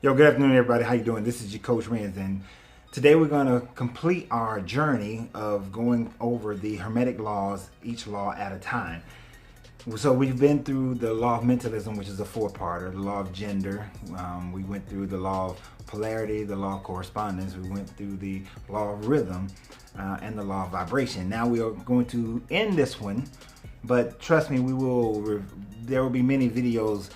Yo, good afternoon, everybody. How you doing? This is your Coach Renz, and today we're going to complete our journey of going over the Hermetic laws, each law at a time. So we've been through the law of mentalism, which is a four-parter, the law of gender. We went through the law of polarity, the law of correspondence. We went through the law of rhythm and the law of vibration. Now we are going to end this one, but trust me, there will be many videos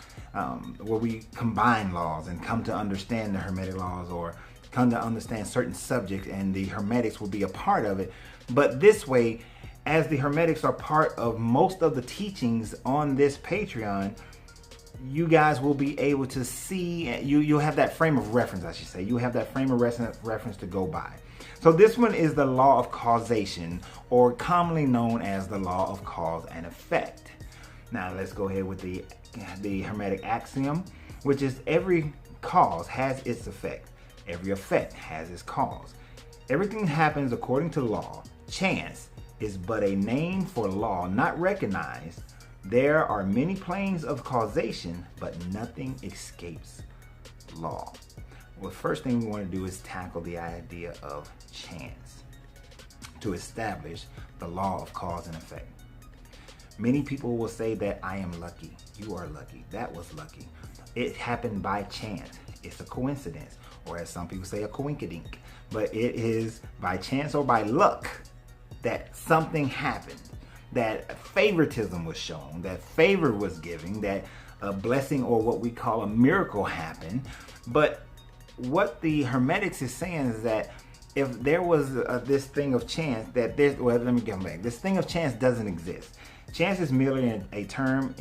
where we combine laws and come to understand the Hermetic laws or come to understand certain subjects, and the Hermetics will be a part of it. But this way, as the Hermetics are part of most of the teachings on this Patreon, you guys will be able to see, you'll have that frame of reference, I should say. You have that frame of reference to go by. So this one is the law of causation, or commonly known as the law of cause and effect. Now let's go ahead with the Hermetic axiom, which is every cause has its effect. Every effect has its cause. Everything happens according to law. Chance is but a name for law not recognized. There are many planes of causation, but nothing escapes law. Well, first thing we want to do is tackle the idea of chance to establish the law of cause and effect. Many people will say that I am lucky. You are lucky. That was lucky. It happened by chance. It's a coincidence, or as some people say, a coinkydink. But it is by chance or by luck that something happened, that favoritism was shown, that favor was given, that a blessing or what we call a miracle happened. But what the Hermetics is saying is that if there was this thing of chance, that there's, well, let me come back. This thing of chance doesn't exist. Chance is merely a term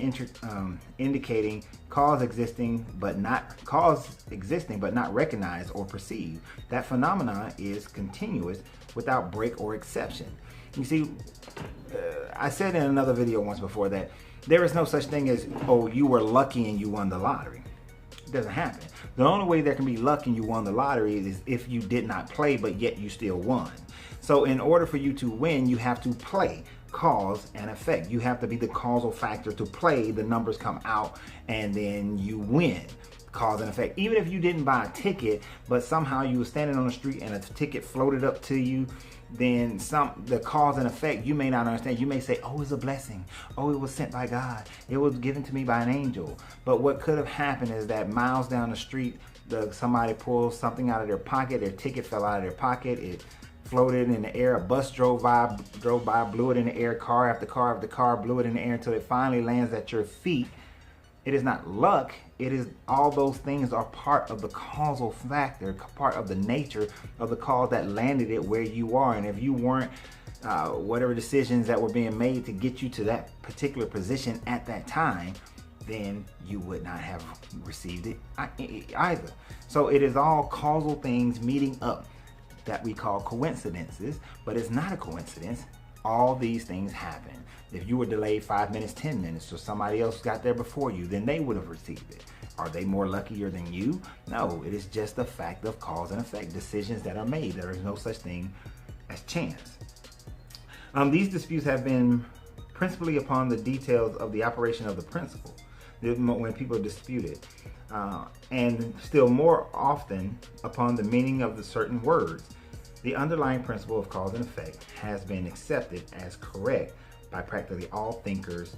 indicating cause existing but not recognized or perceived. That phenomenon is continuous without break or exception. You see, I said in another video once before that there is no such thing as, oh, you were lucky and you won the lottery. It doesn't happen. The only way there can be luck and you won the lottery is if you did not play, but yet you still won. So in order for you to win, you have to play. Cause and effect. You have to be the causal factor to play. The numbers come out and then you win. Cause and effect. Even if you didn't buy a ticket, but somehow you were standing on the street and a ticket floated up to you, then the cause and effect you may not understand. You may say, oh, it's a blessing. Oh, it was sent by God. It was given to me by an angel. But what could have happened is that miles down the street, somebody pulled something out of their pocket. Their ticket fell out of their pocket. It floated in the air. A bus drove by, blew it in the air. Car after car after car blew it in the air until it finally lands at your feet. It is not luck. It is all those things are part of the causal factor, part of the nature of the cause that landed it where you are. And if you weren't, whatever decisions that were being made to get you to that particular position at that time, then you would not have received it either. So it is all causal things meeting up that we call coincidences, but it's not a coincidence. All these things happen. If you were delayed 5 minutes, 10 minutes, or somebody else got there before you, then they would have received it. Are they more luckier than you? No, it is just a fact of cause and effect, decisions that are made. There is no such thing as chance. These disputes have been principally upon the details of the operation of the principle, when people dispute it, and still more often upon the meaning of the certain words. The underlying principle of cause and effect has been accepted as correct by practically all thinkers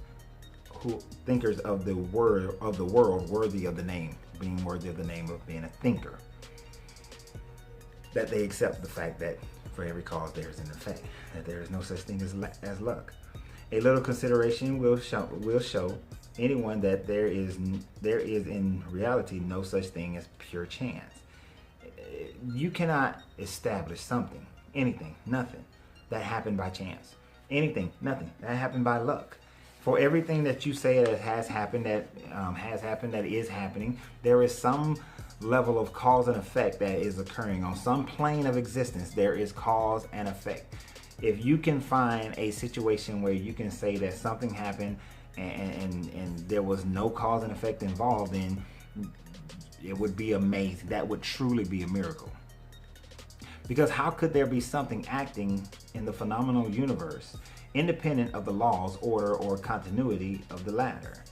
of the world worthy of the name, being worthy of the name of being a thinker. That they accept the fact that for every cause there is an effect, that there is no such thing as luck. A little consideration will show anyone that there is in reality no such thing as pure chance. You cannot establish something, anything, nothing that happened by chance. Anything, nothing that happened by luck. For everything that you say that has happened, that is happening, there is some level of cause and effect that is occurring. On some plane of existence, there is cause and effect. If you can find a situation where you can say that something happened and there was no cause and effect involved, then it would be amazing. That would truly be a miracle. Because how could there be something acting in the phenomenal universe independent of the laws, order, or continuity of the latter?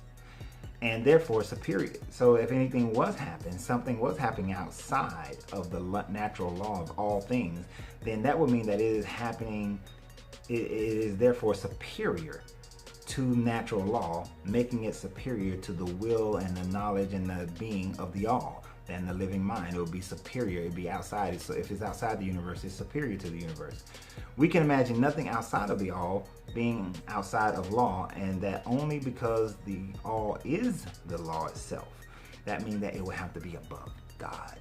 and therefore superior. So if anything was happening, something was happening outside of the natural law of all things, then that would mean that it is happening, it is therefore superior to natural law, making it superior to the will and the knowledge and the being of the all. Then the living mind, it would be superior, it would be outside. So if it's outside the universe, it's superior to the universe. We can imagine nothing outside of the all being outside of law, and that only because the all is the law itself. That means that it would have to be above God,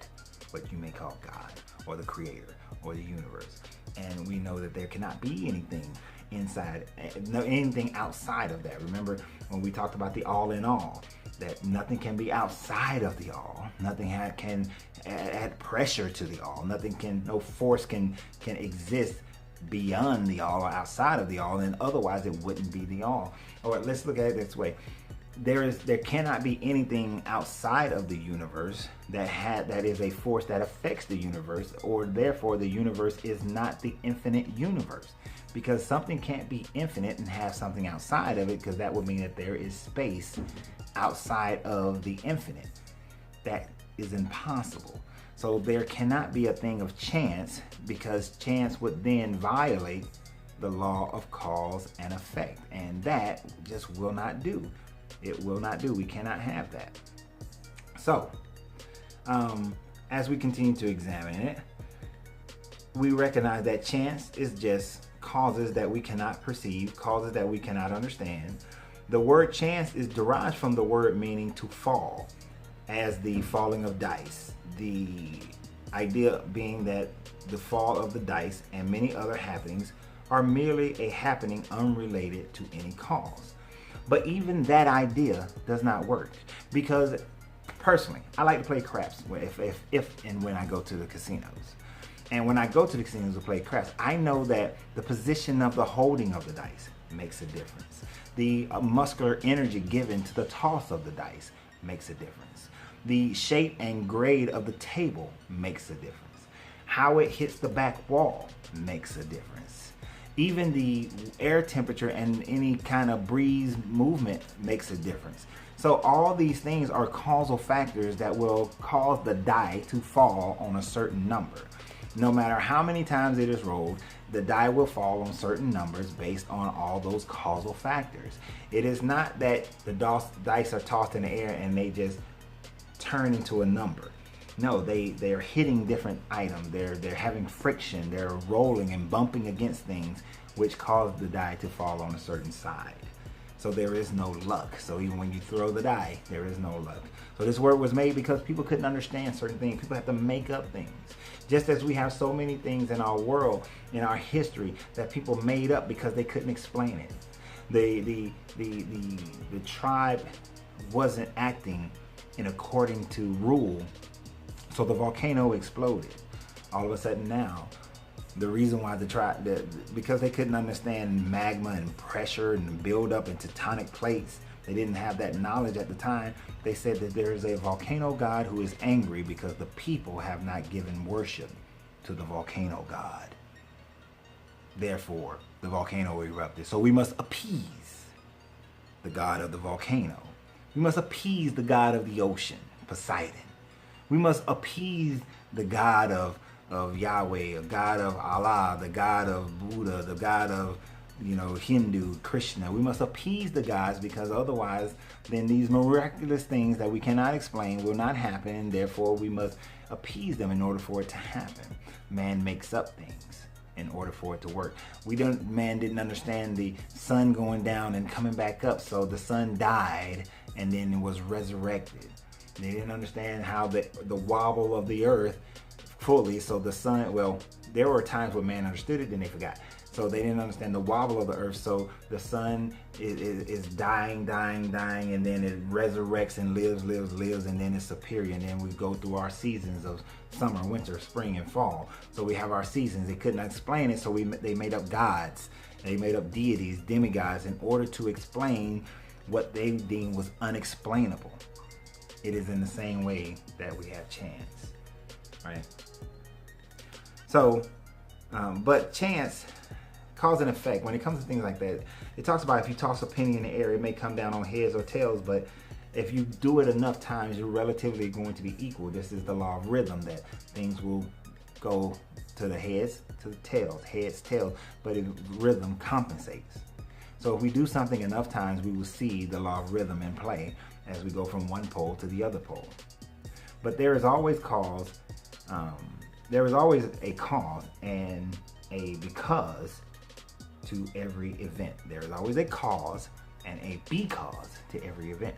what you may call God, or the creator, or the universe. And we know that there cannot be anything inside, anything outside of that. Remember when we talked about the all in all, that nothing can be outside of the all. Nothing can add pressure to the all. No force can exist beyond the all or outside of the all, and otherwise it wouldn't be the all. Or let's look at it this way. There cannot be anything outside of the universe that is a force that affects the universe, or therefore the universe is not the infinite universe. Because something can't be infinite and have something outside of it, because that would mean that there is space outside of the infinite. That is impossible. So there cannot be a thing of chance, because chance would then violate the law of cause and effect, and that just will not do. It will not do. We cannot have that. So as we continue to examine it, we recognize that chance is just causes that we cannot perceive, causes that we cannot understand. The word chance is derived from the word meaning to fall, as the falling of dice. The idea being that the fall of the dice and many other happenings are merely a happening unrelated to any cause. But even that idea does not work, because personally, I like to play craps if and when I go to the casinos. And when I go to the casinos to play craps, I know that the position of the holding of the dice makes a difference. The muscular energy given to the toss of the dice makes a difference. The shape and grade of the table makes a difference. How it hits the back wall makes a difference. Even the air temperature and any kind of breeze movement makes a difference. So all these things are causal factors that will cause the die to fall on a certain number. No matter how many times it is rolled, the die will fall on certain numbers based on all those causal factors. It is not that the dice are tossed in the air and they just turn into a number. No, they're hitting different items. They're having friction. They're rolling and bumping against things, which cause the die to fall on a certain side. So there is no luck. So even when you throw the die, there is no luck. So this word was made because people couldn't understand certain things. People have to make up things. Just as we have so many things in our world, in our history, that people made up because they couldn't explain it. The tribe wasn't acting in according to rule, so the volcano exploded. All of a sudden now, the reason why the tribe, because they couldn't understand magma and pressure and build up in tectonic plates, they didn't have that knowledge at the time. They said that there is a volcano god who is angry because the people have not given worship to the volcano god. Therefore, the volcano erupted. So we must appease the god of the volcano. We must appease the god of the ocean, Poseidon. We must appease the god of Yahweh, the god of Allah, the god of Buddha, the god of Hindu, Krishna. We must appease the gods, because otherwise then these miraculous things that we cannot explain will not happen, and therefore we must appease them in order for it to happen. Man makes up things in order for it to work. Man didn't understand the sun going down and coming back up, so the sun died and then it was resurrected. They didn't understand how the wobble of the earth fully, so the sun, there were times when man understood it, then they forgot. So they didn't understand the wobble of the earth, so the sun is dying, and then it resurrects and lives, and then it's superior. And then we go through our seasons of summer, winter, spring, and fall. So we have our seasons. They couldn't explain it, so they made up gods. They made up deities, demigods, in order to explain what they deemed was unexplainable. It is in the same way that we have chance, right? So, but chance, cause and effect, when it comes to things like that, it talks about if you toss a penny in the air, it may come down on heads or tails, but If you do it enough times, you're relatively going to be equal. This is the law of rhythm, that things will go to the heads, to the tails, heads, tails, but rhythm compensates. So if we do something enough times, we will see the law of rhythm in play as we go from one pole to the other pole. But there is always there is always a cause and a because to every event. There is always a cause and a because to every event.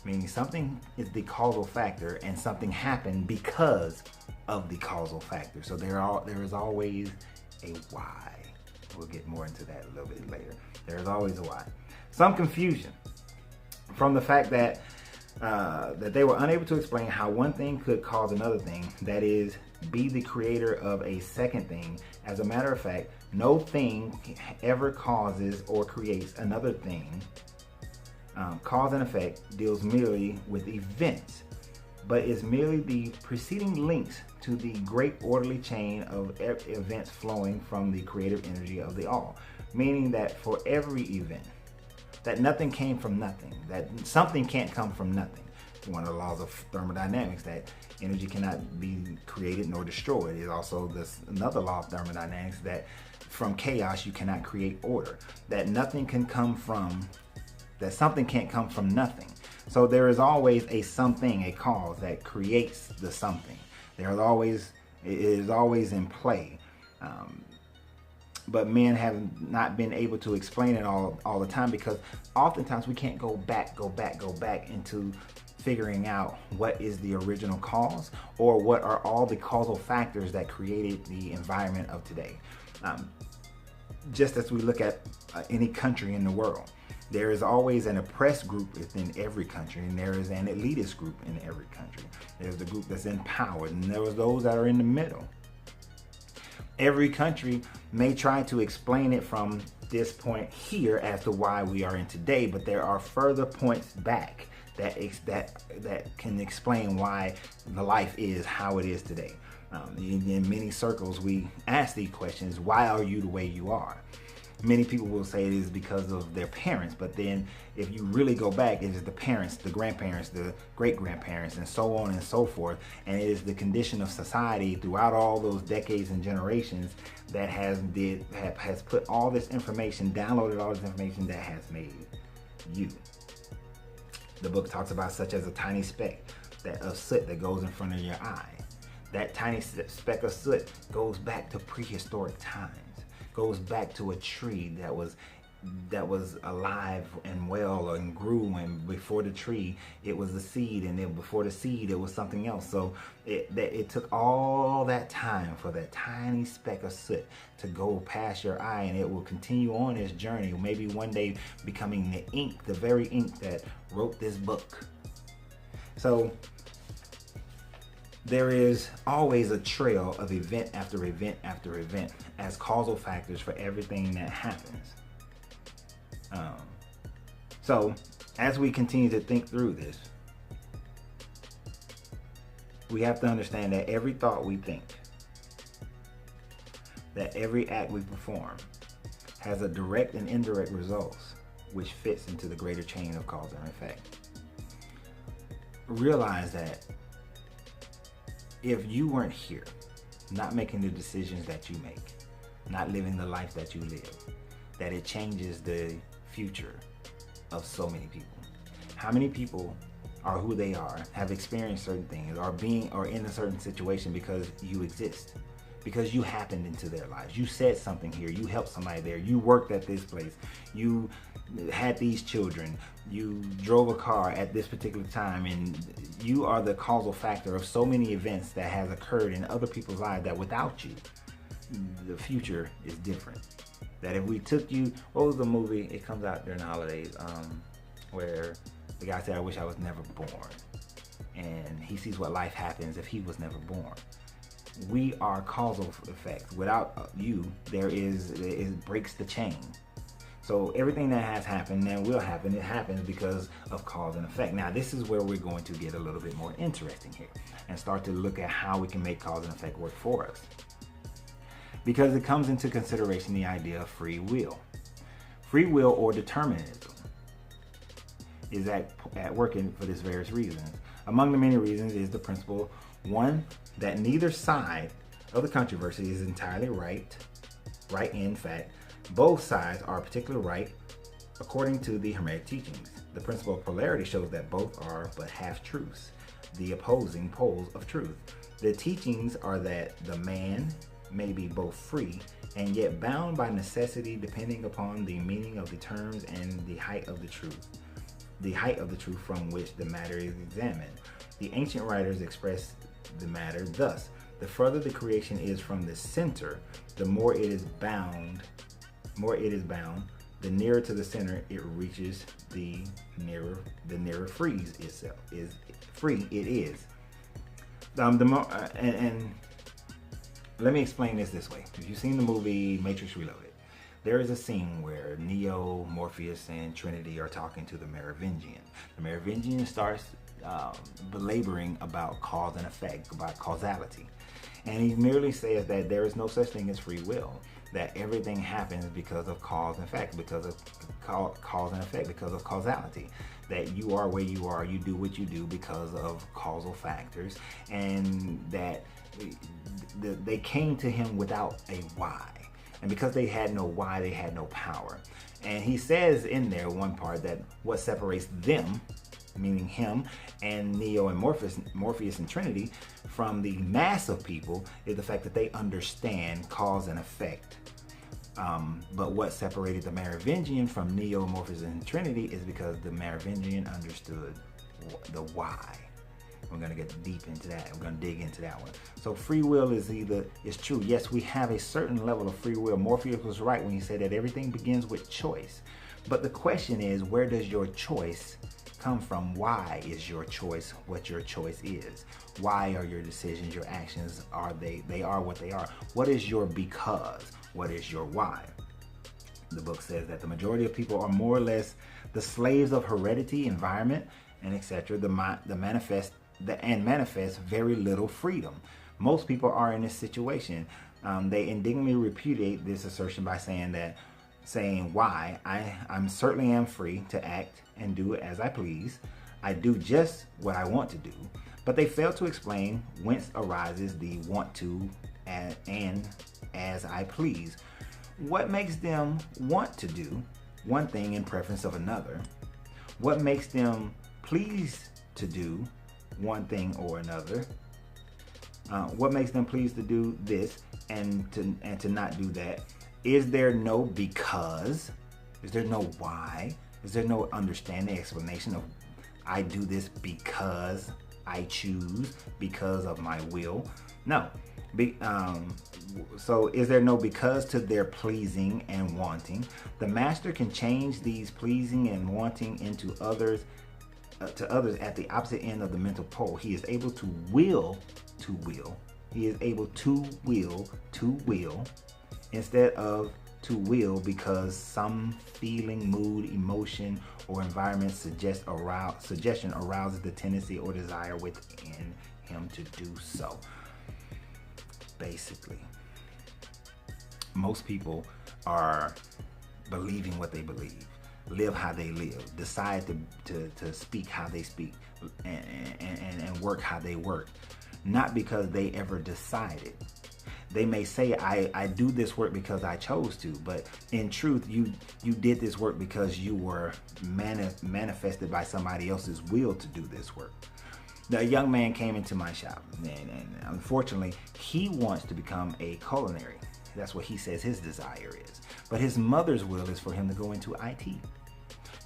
Meaning something is the causal factor and something happened because of the causal factor. So there is always a why. We'll get more into that a little bit later. There is always a why. Some confusion from the fact that that they were unable to explain how one thing could cause another thing, that is, be the creator of a second thing. As a matter of fact, no thing ever causes or creates another thing. Cause and effect deals merely with events, but is merely the preceding links to the great orderly chain of events flowing from the creative energy of the all. Meaning that for every event, that nothing came from nothing, that something can't come from nothing. One of the laws of thermodynamics, that energy cannot be created nor destroyed. Is also another law of thermodynamics, that from chaos you cannot create order, that nothing can come from, that something can't come from nothing. So there is always a something, a cause that creates the something. It is always in play. But men have not been able to explain it all the time, because oftentimes we can't go back into figuring out what is the original cause, or what are all the causal factors that created the environment of today. Just as we look at any country in the world, there is always an oppressed group within every country, and there is an elitist group in every country. There's the group that's empowered, and there are those that are in the middle. Every country may try to explain it from this point here as to why we are in today, but there are further points back that can explain why the life is how it is today. In many circles, we ask these questions: why are you the way you are? Many people will say it is because of their parents, but then if you really go back, it is the parents, the grandparents, the great-grandparents, and so on and so forth. And it is the condition of society throughout all those decades and generations that has put all this information, downloaded all this information that has made you. The book talks about such as a tiny speck of soot that goes in front of your eye. That tiny speck of soot goes back to prehistoric times. Goes back to a tree that was alive and well and grew, and before the tree it was a seed, and then before the seed it was something else. So it took all that time for that tiny speck of soot to go past your eye, and it will continue on its journey, maybe one day becoming the ink, the very ink that wrote this book. So there is always a trail of event after event after event as causal factors for everything that happens. So as we continue to think through this, we have to understand that every thought we think, that every act we perform has a direct and indirect results, which fits into the greater chain of cause and effect. Realize that if you weren't here, not making the decisions that you make, not living the life that you live, that it changes the future of so many people. How many people are who they are, have experienced certain things, or in a certain situation because you exist, because you happened into their lives. You said something here, you helped somebody there, you worked at this place, you had these children, you drove a car at this particular time, and you are the causal factor of so many events that has occurred in other people's lives, that without you, the future is different. That if we took you, what was the movie? It comes out during the holidays, where the guy said, "I wish I was never born," and he sees what life happens if he was never born. We are causal effects. Without you, it breaks the chain. So everything that has happened and will happen, it happens because of cause and effect. Now, this is where we're going to get a little bit more interesting here and start to look at how we can make cause and effect work for us. Because it comes into consideration the idea of free will. Free will or determinism. is at working for this various reasons. Among the many reasons is the principle, one, that neither side of the controversy is entirely right. In fact, both sides are particularly right according to the Hermetic teachings. The principle of polarity shows that both are but half-truths, the opposing poles of truth. The teachings are that the man may be both free and yet bound by necessity depending upon the meaning of the terms and the height of the truth from which the matter is examined. The ancient writers express the matter thus: the further the creation is from the center, the more it is bound, the nearer to the center it reaches, the nearer frees itself is free it is. And let me explain this way. If you've seen the movie Matrix Reloaded, there is a scene where Neo, Morpheus, and Trinity are talking to the Merovingian. The Merovingian starts belaboring about cause and effect, about causality. And he merely says that there is no such thing as free will, that everything happens because of cause and effect, because of cause and effect, because of causality. That you are where you are, you do what you do because of causal factors, and that they came to him without a why. And because they had no why, they had no power. And he says in there one part that what separates them, meaning him and Neo and Morpheus and Trinity, from the mass of people is the fact that they understand cause and effect. But what separated the Merovingian from Neo, Morpheus, and Trinity is because the Merovingian understood the why. We're going to get deep into that. We're going to dig into that one. So free will is true. Yes, we have a certain level of free will. Morpheus was right when he said that everything begins with choice. But the question is, where does your choice come from? Why is your choice what your choice is? Why are your decisions, your actions, they are what they are? What is your because? What is your why? The book says that the majority of people are more or less the slaves of heredity, environment, and etc. Manifest very little freedom. Most people are in this situation. They indignantly repudiate this assertion by saying why I'm certainly am free to act and do it as I please. I do just what I want to do, but they fail to explain whence arises the want to and as I please. What makes them want to do one thing in preference of another? What makes them please to do one thing or another? What makes them pleased to do this and to not do that? Is there no because? Is there no why? Is there no understanding, explanation of I do this because I choose, because of my will? No. So is there no because to their pleasing and wanting? The master can change these pleasing and wanting into others to others at the opposite end of the mental pole. He is able to will to will. He is able to will instead of to will because some feeling, mood, emotion, or environment suggestion arouses the tendency or desire within him to do so. Basically, most people are believing what they believe, live how they live, decide to speak how they speak, and work how they work, not because they ever decided. They may say, I do this work because I chose to, but in truth, you did this work because you were manifested by somebody else's will to do this work. A young man came into my shop, and unfortunately, he wants to become a culinary. That's what he says his desire is. But his mother's will is for him to go into IT.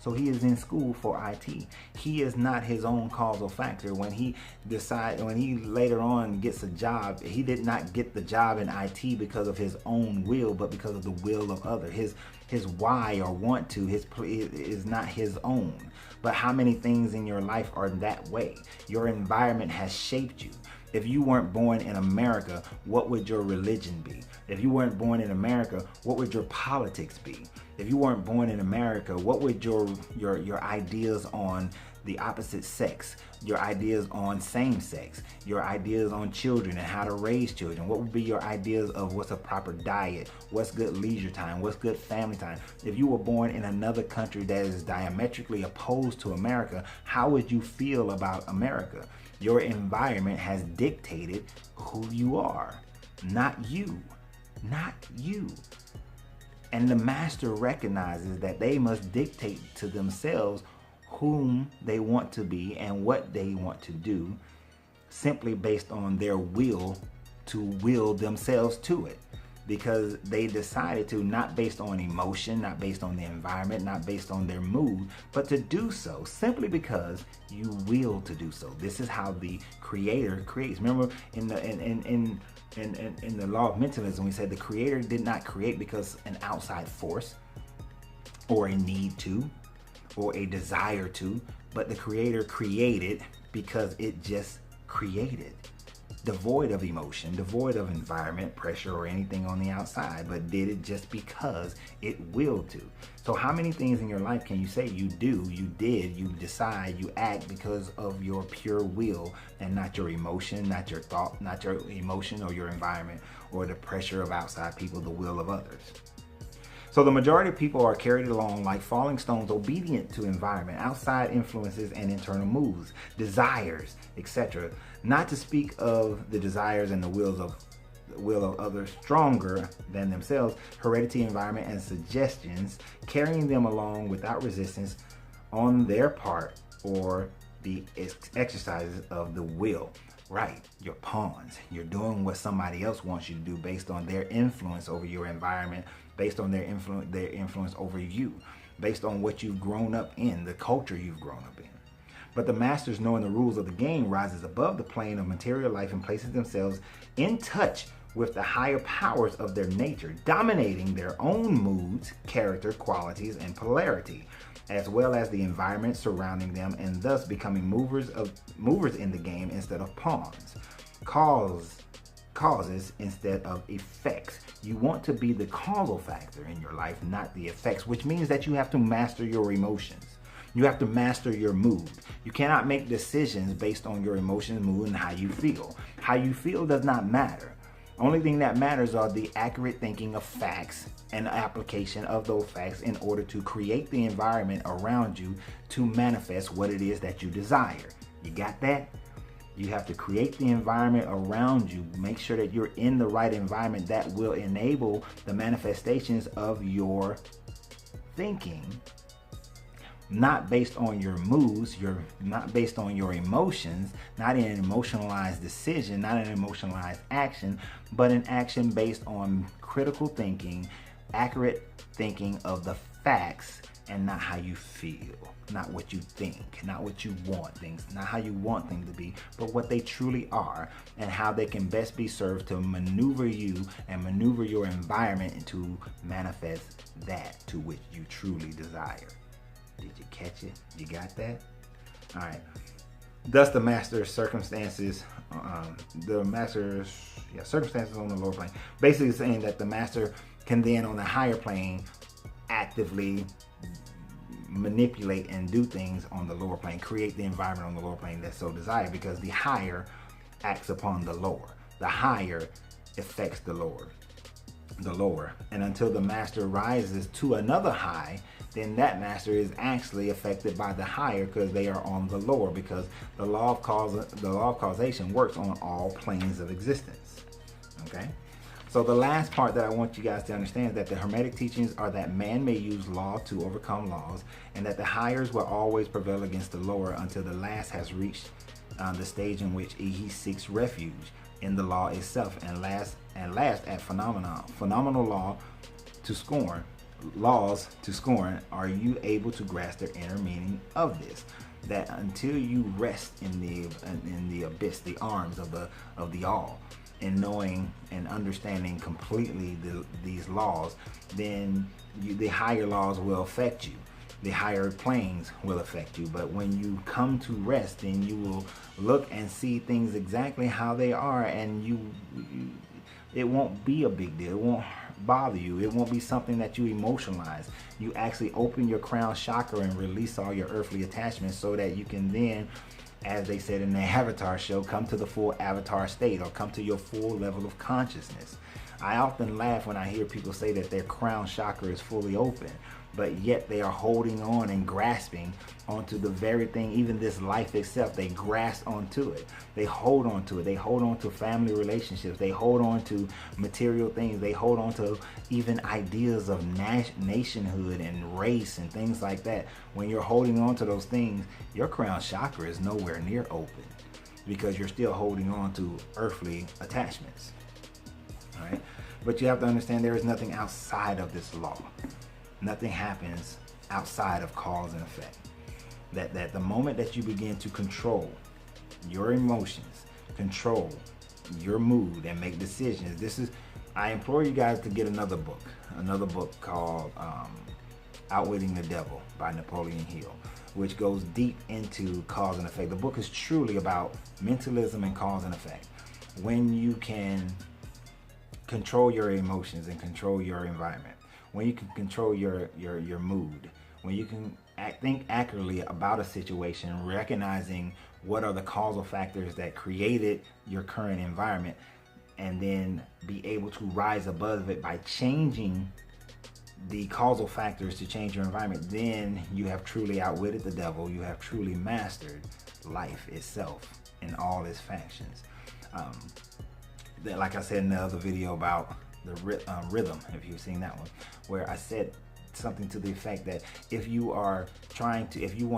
So he is in school for IT. He is not his own causal factor. When he later on gets a job, he did not get the job in IT because of his own will, but because of the will of others. His why or want to, is not his own. But how many things in your life are that way? Your environment has shaped you. If you weren't born in America, what would your religion be? If you weren't born in America, what would your politics be? If you weren't born in America, what would your ideas on the opposite sex, your ideas on same sex, your ideas on children and how to raise children, what would be your ideas of what's a proper diet, what's good leisure time, what's good family time? If you were born in another country that is diametrically opposed to America, how would you feel about America? Your environment has dictated who you are, not you, not you. And the master recognizes that they must dictate to themselves whom they want to be and what they want to do, simply based on their will to will themselves to it, because they decided to, not based on emotion, not based on the environment, not based on their mood, but to do so simply because you will to do so. This is how the creator creates. Remember in the law of mentalism, we said the creator did not create because an outside force or a need to or a desire to, but the creator created because it just created, devoid of emotion, devoid of environment, pressure, or anything on the outside, but did it just because it willed to. So how many things in your life can you say you do, you did, you decide, you act because of your pure will and not your emotion, not your thought, not your emotion or your environment or the pressure of outside people, the will of others? So the majority of people are carried along like falling stones, obedient to environment, outside influences, and internal moods, desires, etc. Not to speak of the desires and the will of others stronger than themselves, heredity, environment, and suggestions, carrying them along without resistance on their part or the exercises of the will. Right, you're pawns. You're doing what somebody else wants you to do based on their influence over your environment, based on their influence over you, based on what you've grown up in, the culture you've grown up in. But the masters, knowing the rules of the game, rises above the plane of material life and places themselves in touch with the higher powers of their nature, dominating their own moods, character, qualities, and polarity, as well as the environment surrounding them, and thus becoming movers in the game instead of pawns. Causes instead of effects. You want to be the causal factor in your life, not the effects, which means that you have to master your emotions. You have to master your mood. You cannot make decisions based on your emotions, mood, and how you feel. How you feel does not matter. Only thing that matters are the accurate thinking of facts and application of those facts in order to create the environment around you to manifest what it is that you desire. You got that? You have to create the environment around you. Make sure that you're in the right environment that will enable the manifestations of your thinking, not based on your moods, not based on your emotions, not in an emotionalized decision, not an emotionalized action, but an action based on critical thinking, accurate thinking of the facts, and not how you feel, not what you think, not what you want things, not how you want things to be, but what they truly are and how they can best be served to maneuver you and maneuver your environment to manifest that to which you truly desire. Did you catch it? You got that? All right. Thus the master's circumstances, circumstances on the lower plane. Basically saying that the master can then on the higher plane actively manipulate and do things on the lower plane, create the environment on the lower plane that's so desired, because the higher acts upon the lower. The higher affects the lower. And until the master rises to another high, then that master is actually affected by the higher because they are on the lower, because the law of causation works on all planes of existence. Okay? So the last part that I want you guys to understand is that the Hermetic teachings are that man may use law to overcome laws, and that the highers will always prevail against the lower until the last has reached the stage in which he seeks refuge in the law itself, and last at phenomenal laws to scorn. Are you able to grasp the inner meaning of this? That until you rest in the abyss, the arms of the all, in knowing and understanding completely these laws, then the higher laws will affect you. The higher planes will affect you. But when you come to rest, then you will look and see things exactly how they are, and it won't be a big deal. bother you. It won't be something that you emotionalize. You actually open your crown chakra and release all your earthly attachments so that you can then, as they said in the Avatar show, come to the full avatar state, or come to your full level of consciousness. I often laugh when I hear people say that their crown chakra is fully open, but yet they are holding on and grasping onto the very thing, even this life itself. They grasp onto it. They hold on to it. They hold on to family relationships. They hold on to material things. They hold on to even ideas of nationhood and race and things like that. When you're holding on to those things, your crown chakra is nowhere near open, because you're still holding on to earthly attachments. All right? But you have to understand there is nothing outside of this law. Nothing happens outside of cause and effect. That the moment that you begin to control your emotions, control your mood, and make decisions, I implore you guys to get another book called Outwitting the Devil by Napoleon Hill, which goes deep into cause and effect. The book is truly about mentalism and cause and effect. When you can control your emotions and control your environment, when you can control your mood, when you can think accurately about a situation, recognizing what are the causal factors that created your current environment, and then be able to rise above it by changing the causal factors to change your environment, then you have truly outwitted the devil. You have truly mastered life itself in all its factions. Like I said in the other video about the rhythm, if you've seen that one, where I said something to the effect that if you want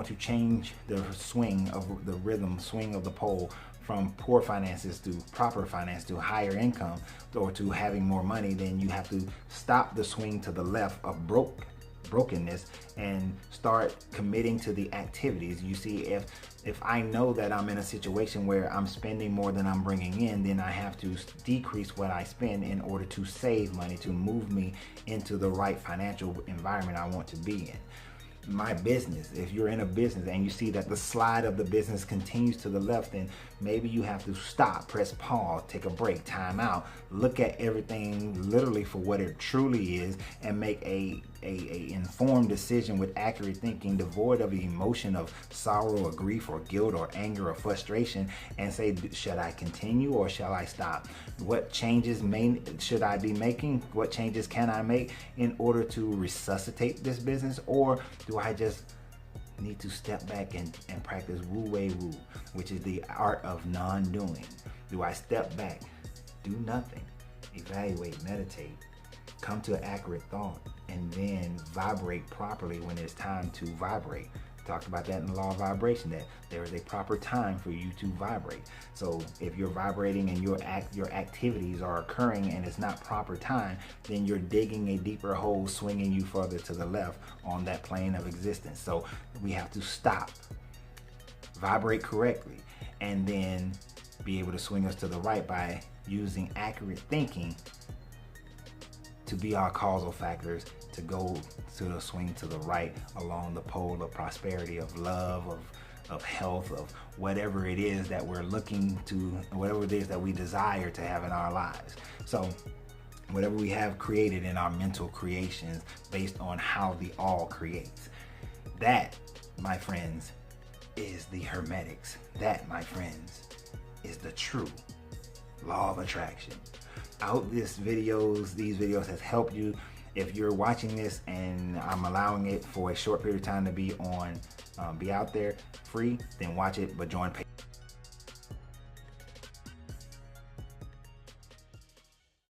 to change the swing of the rhythm, swing of the pole from poor finances to proper finance, to higher income, or to having more money, then you have to stop the swing to the left of brokenness and start committing to the activities. You see, if I know that I'm in a situation where I'm spending more than I'm bringing in, then I have to decrease what I spend in order to save money, to move me into the right financial environment I want to be in. My business, if you're in a business and you see that the slide of the business continues to the left, then maybe you have to stop, press pause, take a break, time out, look at everything literally for what it truly is, and make a informed decision with accurate thinking, devoid of the emotion of sorrow or grief or guilt or anger or frustration, and say, should I continue or shall I stop? What changes should I be making? What changes can I make in order to resuscitate this business? Or do I just need to step back and practice Wu Wei Wu, which is the art of non-doing? Do I step back, do nothing, evaluate, meditate, come to an accurate thought, and then vibrate properly when it's time to vibrate? Talked about that in the Law of Vibration, that there is a proper time for you to vibrate. So if you're vibrating and your activities are occurring and it's not proper time, then you're digging a deeper hole, swinging you further to the left on that plane of existence. So we have to stop, vibrate correctly, and then be able to swing us to the right by using accurate thinking to be our causal factors to go to the swing to the right along the pole of prosperity, of love, of health, of whatever it is that we're looking to, whatever it is that we desire to have in our lives. So whatever we have created in our mental creations based on how the all creates, that, my friends, is the Hermetics. That, my friends, is the true law of attraction. I hope these videos has helped you. If you're watching this and I'm allowing it for a short period of time to be out there free, then watch it, but join Patreon.